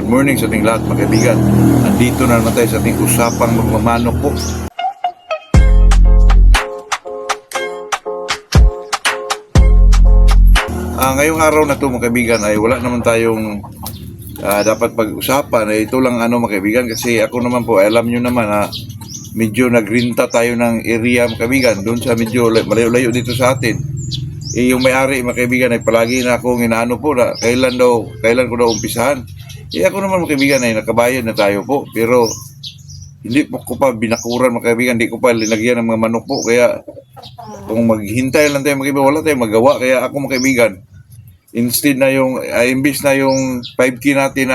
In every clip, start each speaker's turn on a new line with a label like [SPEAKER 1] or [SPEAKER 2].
[SPEAKER 1] good morning sa ating lahat mga kaibigan. Nandito na naman tayo sa ating usapang magmamanok po. Ngayong araw na to mga kaibigan ay wala naman tayong dapat pag-usapan. Ito lang mga kaibigan, kasi ako naman po, alam nyo naman medyo nagrinta tayo ng area mga kaibigan, doon sa medyo malayo-layo dito sa atin. Yung may-ari mga kaibigan ay palagi na akong inaano po na kailan ko daw umpisahan. Ako naman mga kaibigan ay nakabayad na tayo po, pero hindi po ko pa binakuran mga kaibigan, hindi ko pa linagyan ng mga manok po. Kaya kung maghintay lang tayo mga kaibigan, wala tayong magawa. Kaya ako mga kaibigan, instead na imbis na yung 5K natin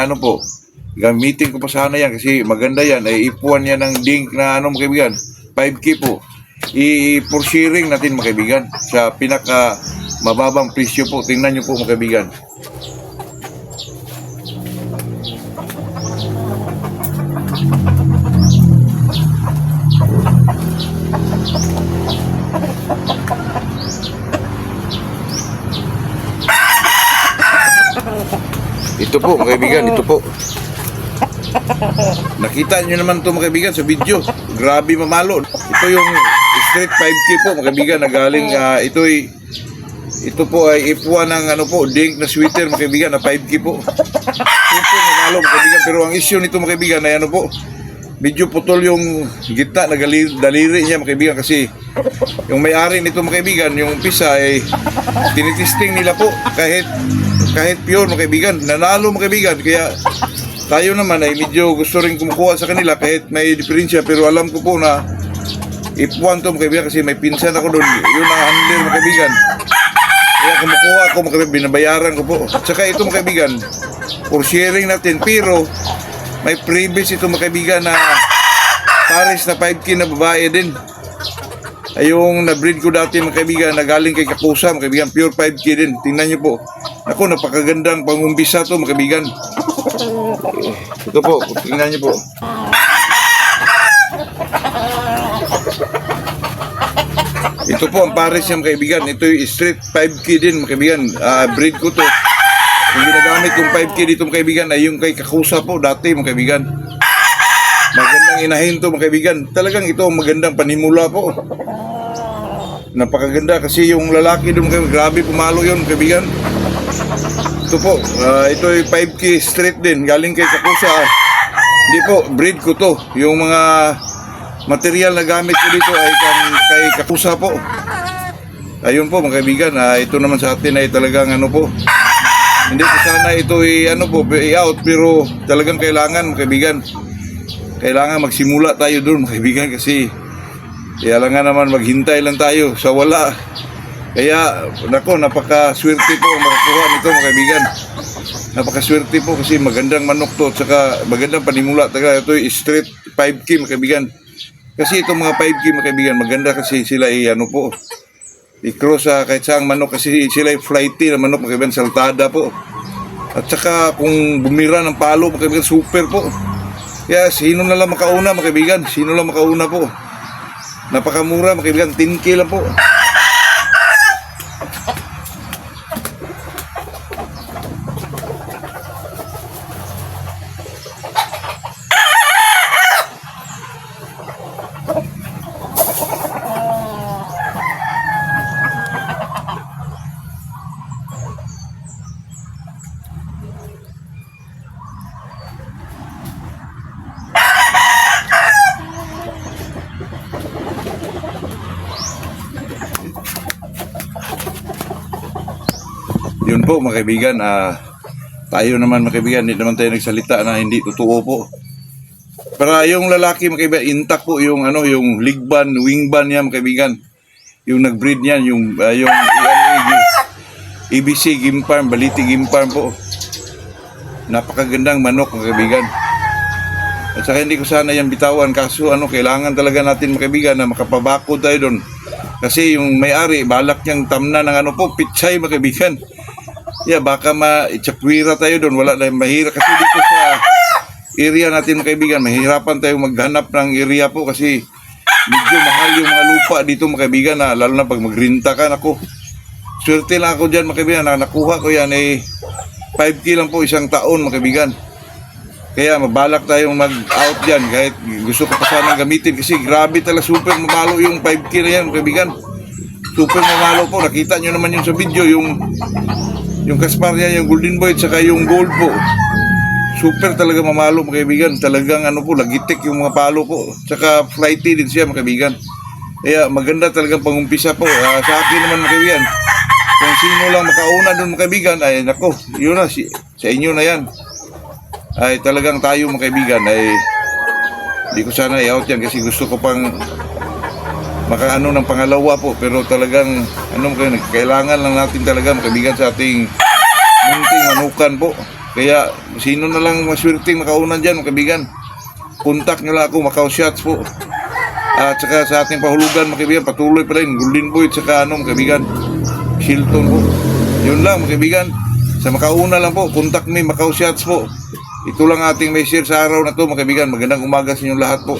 [SPEAKER 1] gamitin ko pa sana yan, kasi maganda yan, ay ipuan yan ng dink na mga kaibigan, 5K po. For sharing natin mga kaibigan sa pinaka mababang presyo po. Tingnan nyo po mga kaibigan. Ito po mga kaibigan, ito po. Nakita nyo naman ito mga kaibigan sa video. Grabe mamalo. Ito yung street 5K po mga kaibigan na galing ito po ay ipuan ng dink na sweater mga kaibigan na 5K po. Super mamalo mga kaibigan. Pero ang issue nito mga kaibigan ay medyo putol yung gitna na daliri niya mga kaibigan, kasi yung may-ari nito mga kaibigan, yung umpisa ay tinitesting nila po kahit pure mga kaibigan, nanalo mga kaibigan. Kaya tayo naman ay medyo gusto rin kumukuha sa kanila kahit may diferensya, pero alam ko po na ipuan to mga kaibigan, kasi may pinsan ako doon, yun ang handler mga kaibigan. Kaya kumukuha ako mga kaibigan, binabayaran ko po. At saka ito mga kaibigan, for sharing natin, pero may previous ito mga kaibigan na pares na 5K na babae din. Ay yung na-breed ko dati mga kaibigan na galing kay Kakusa mga kaibigan, pure 5K din. Tingnan nyo po. Ako, napakagandang pangumbisa to mga kaibigan. Ito po, tingnan nyo po. Ito po ang pares niya mga kaibigan. Ito yung street 5K din mga kaibigan. Breed ko to. Yung ginagamit kong 5K dito mga kaibigan ay yung kay Kakusa po dati mga kaibigan. Magandang inahin to mga kaibigan. Talagang ito ang magandang panimula po. Napakaganda kasi yung lalaki doon mga kaibigan, grabe pumalo yun mga kaibigan. Ito po, ito yung 5K straight din, galing kay Kakusa. Hindi po, breed ko to. Yung mga material na gamit ko dito ay kay Kakusa po. Ayun po mga kaibigan, ito naman sa atin ay talagang po. Hindi ko sana ito i-out, pero talagang kailangan mga kaibigan. Kailangan magsimula tayo doon mga kaibigan, kasi kailangan naman maghintay lang tayo sa wala. Kaya, napakaswerte po ang makakuha nito mga kaibigan. Napakaswerte po kasi magandang manok to, at saka magandang panimula. Ito yung street 5K mga kaibigan. Kasi itong mga 5K mga kaibigan, maganda kasi sila i-cross kahit saang manok, kasi sila flighty na manok mga kaibigan, saltada po. At saka kung bumira ng palo mga kaibigan, super po. Kaya sino na lang makauna mga kaibigan, sino lang makauna po. Napakamura mga kaibigan, 10K lang po. Yun po mga kaibigan, tayo naman mga kaibigan, hindi naman tayo nagsalita na hindi totoo po. Pero yung lalaki mga kaibigan, intact po yung yung ligban, wingban niya mga kaibigan. Yung nag-breed niyan, yung EBC Game Farm, Baliti Game Farm po. Napakagandang manok mga kaibigan. At saka hindi ko sana yan bitawan, kaso kailangan talaga natin mga kaibigan na makapabako tayo doon. Kasi yung may-ari, balak niyang tamna ng pitsay mga kaibigan. Baka ma-itsapwira tayo doon, wala na mahirap. Kasi dito sa area natin mga kaibigan, mahirapan tayo maghanap ng area po, kasi medyo mahal yung mga lupa dito mga kaibigan, lalo na pag magrinta ka. Swerte lang ako dyan mga kaibigan, nakuha ko yan 5K lang po isang taon mga kaibigan. Kaya mabalak tayong mag-out dyan kahit gusto ko pa sanang gamitin kasi grabe talaga super mamalo yung 5K na yan kaibigan. Super mamalo po. Nakita nyo naman yun sa video yung Kasparya, yung Golden Boy at saka yung Gold po. Super talaga mamalo mga kaibigan. Talagang ano po, lagitik yung mga palo po. Tsaka flighty din siya mga kaibigan. Kaya maganda talagang pangumpisa po. Sa akin naman mga kaibigan, kung sino lang makauna dun mga kaibigan, ay nako, yun na, sa inyo na yan. Ay talagang tayo mga kaibigan ay hindi ko sana i-out yan kasi gusto ko pang makaano ng pangalawa po, pero talagang kailangan lang natin talaga mga kaibigan sa ating munting manukan po. Kaya sino na lang maswerteng makauna dyan mga kaibigan, contact nila ako, Macau Shots po. At saka sa ating pahulugan mga kaibigan, patuloy pa rin Golden Boy at saka mga kaibigan, Shilton po. Yun lang mga kaibigan, sa makauna lang po, contact me, Macau Shots po. Ito lang ating may share sa araw na to mga kaibigan. Magandang umaga sa inyong lahat po.